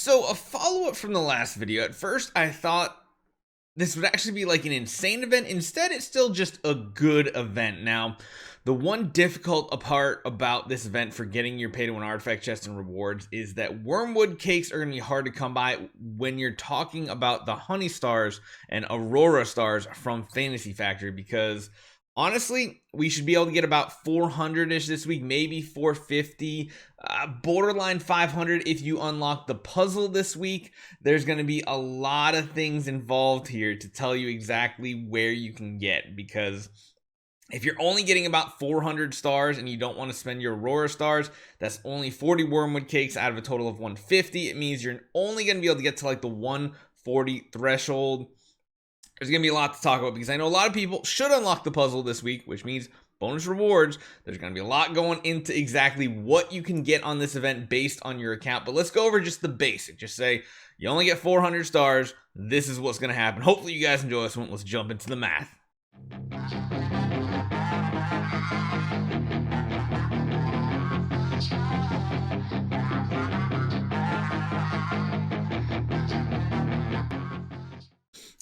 So a follow-up from the last video. At first I thought this would actually be like an insane event. Instead, it's still just a good event. Now, the one difficult part about this event for getting your pay-to-win artifact chest and rewards is that Wormwood Cakes are going to be hard to come by when you're talking about the Honey Stars and Aurora Stars from Fantasy Factory, because honestly, we should be able to get about 400-ish this week, maybe 450, borderline 500 if you unlock the puzzle this week. There's going to be a lot of things involved here to tell you exactly where you can get, because if you're only getting about 400 stars and you don't want to spend your Aurora stars, that's only 40 Wormwood Cakes out of a total of 150. It means you're only going to be able to get to like the 140 threshold. There's going to be a lot to talk about because I know a lot of people should unlock the puzzle this week, which means bonus rewards. There's going to be a lot going into exactly what you can get on this event based on your account. But let's go over just the basic. Just say you only get 400 stars. This is what's going to happen. Hopefully you guys enjoy this one. Let's jump into the math.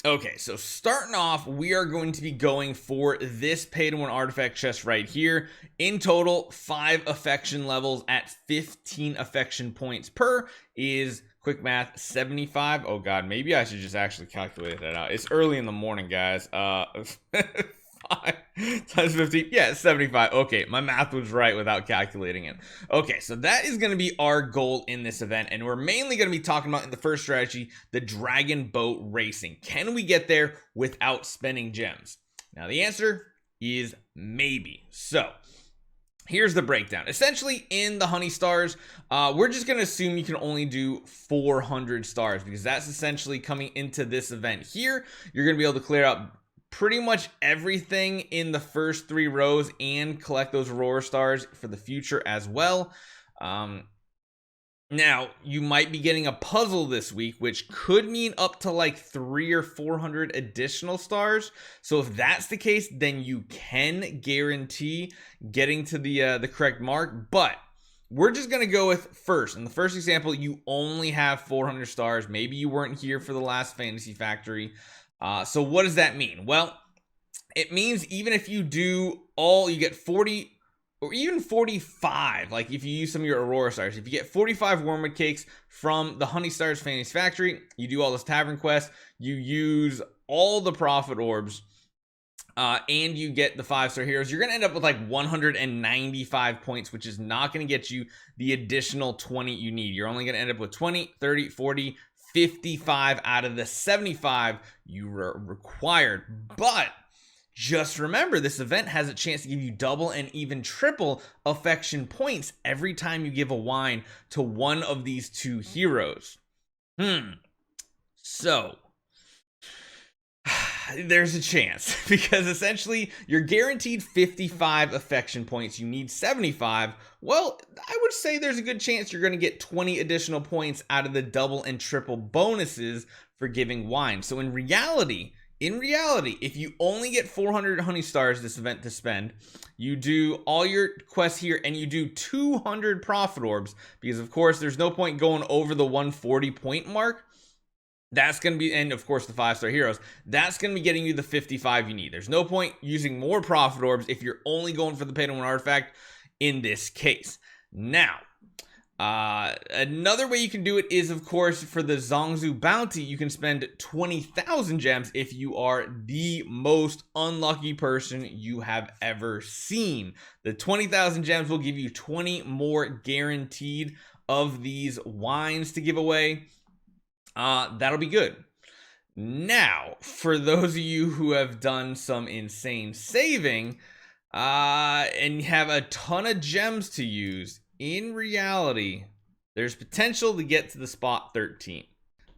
Okay, so starting off, we are going to be going for this pay-to-win artifact chest right here. In total, 5 affection levels at 15 affection points per is, quick math, 75. Oh god, maybe I should just actually calculate that out. It's early in the morning, guys. 5 times 15, yeah, 75. Okay, my math was right without calculating it. Okay, so that is going to be our goal in this event, and we're mainly going to be talking about in the first strategy, the dragon boat racing. Can we get there without spending gems? Now the answer is maybe. So here's the breakdown. Essentially, in the Honey Stars, we're just going to assume you can only do 400 stars, because that's essentially coming into this event here. You're going to be able to clear out pretty much everything in the first 3 rows and collect those Aurora stars for the future as well. Now, you might be getting a puzzle this week, which could mean up to like 300 or 400 additional stars. So if that's the case, then you can guarantee getting to the correct mark. But we're just going to go with first. In the first example, you only have 400 stars. Maybe you weren't here for the last Fantasy Factory. So what does that mean? Well, it means even if you do all, you get 40 or even 45, like if you use some of your Aurora stars, if you get 45 Wormwood Cakes from the Honey Stars Fantasy Factory, you do all this tavern quest, you use all the profit orbs, and you get the 5-star heroes, you're going to end up with like 195 points, which is not going to get you the additional 20 you need. You're only going to end up with 20, 30, 40, 55 out of the 75 you were required. But just remember, this event has a chance to give you double and even triple affection points every time you give a wine to one of these 2 heroes. So there's a chance, because essentially you're guaranteed 55 affection points. You need 75. Well, I would say there's a good chance you're going to get 20 additional points out of the double and triple bonuses for giving wine. So in reality, if you only get 400 Honey Stars this event to spend, you do all your quests here and you do 200 profit orbs, because of course there's no point going over the 140 point mark. That's going to be, and of course the 5-star heroes, that's going to be getting you the 55 you need. There's no point using more profit orbs if you're only going for the pay-to-win artifact in this case. Now, another way you can do it is, of course, for the Zongzi bounty, you can spend 20,000 gems if you are the most unlucky person you have ever seen. The 20,000 gems will give you 20 more guaranteed of these wines to give away. That'll be good. Now, for those of you who have done some insane saving, and have a ton of gems to use, in reality, there's potential to get to the spot 13.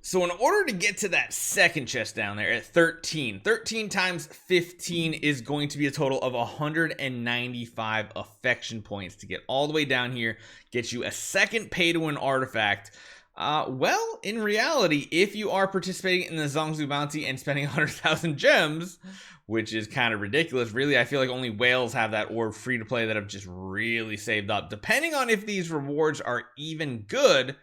So in order to get to that second chest down there at 13 times 15 is going to be a total of 195 affection points to get all the way down here, get you a second pay-to-win artifact. Well, in reality, if you are participating in the Zongzi bounty and spending 100,000 gems, which is kind of ridiculous, really, I feel like only whales have that orb free to play that have just really saved up. Depending on if these rewards are even good,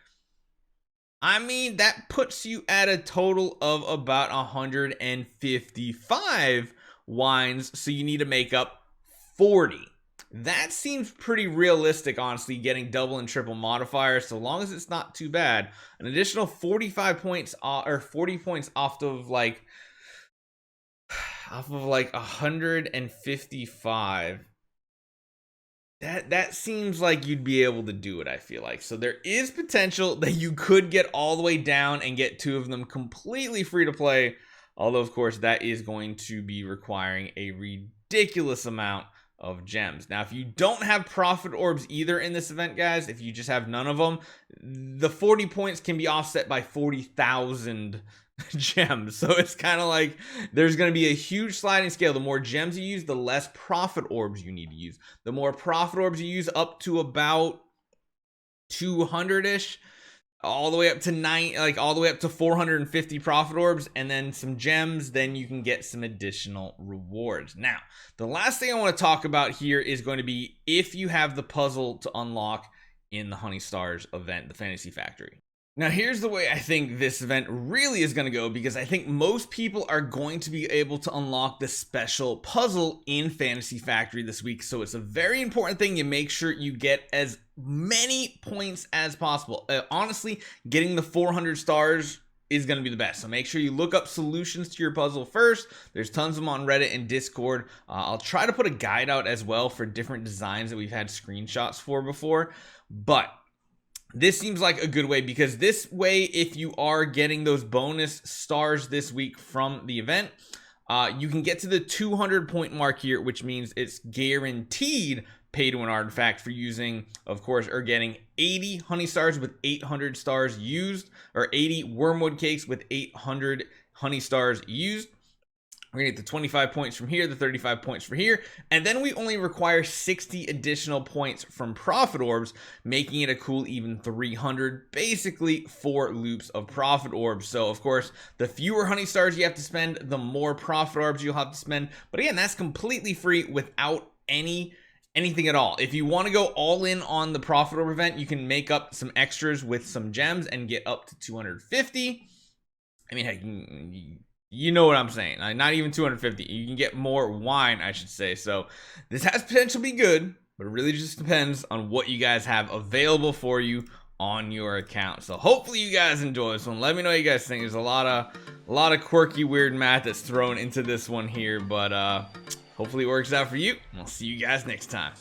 I mean, that puts you at a total of about 155 wines, so you need to make up 40. That seems pretty realistic, honestly, getting double and triple modifiers, so long as it's not too bad. An additional 45 points or 40 points off of like 155. That seems like you'd be able to do it, I feel like. So there is potential that you could get all the way down and get 2 of them completely free to play. Although, of course, that is going to be requiring a ridiculous amount of gems. Now, if you don't have profit orbs either in this event, guys, if you just have none of them, the 40 points can be offset by 40,000 gems. So it's kind of like there's going to be a huge sliding scale. The more gems you use, the less profit orbs you need to use. The more profit orbs you use, up to about 200-ish, all the way up to all the way up to 450 profit orbs, and then some gems, then you can get some additional rewards. Now, the last thing I want to talk about here is going to be if you have the puzzle to unlock in the Honey Stars event, the Fantasy Factory. Now, here's the way I think this event really is going to go, because I think most people are going to be able to unlock the special puzzle in Fantasy Factory this week. So it's a very important thing you make sure you get as many points as possible. Honestly, getting the 400 stars is going to be the best. So make sure you look up solutions to your puzzle first. There's tons of them on Reddit and Discord. I'll try to put a guide out as well for different designs that we've had screenshots for before. But this seems like a good way, because this way, if you are getting those bonus stars this week from the event, you can get to the 200 point mark here, which means it's guaranteed pay to win artifact for using, of course, or getting 80 honey stars with 800 stars used, or 80 wormwood cakes with 800 honey stars used. We're gonna get the 25 points from here, the 35 points from here, and then we only require 60 additional points from profit orbs, making it a cool even 300, basically 4 loops of profit orbs. So of course, the fewer honey stars you have to spend, the more profit orbs you'll have to spend. But again, that's completely free without anything at all. If you want to go all in on the profit orb event, you can make up some extras with some gems and get up to 250. I mean, heck, you know what I'm saying. Not even 250. You can get more wine, I should say. So this has potential to be good, but it really just depends on what you guys have available for you on your account. So hopefully you guys enjoy this one. Let me know what you guys think. There's a lot of quirky, weird math that's thrown into this one here, but hopefully it works out for you. And I'll see you guys next time.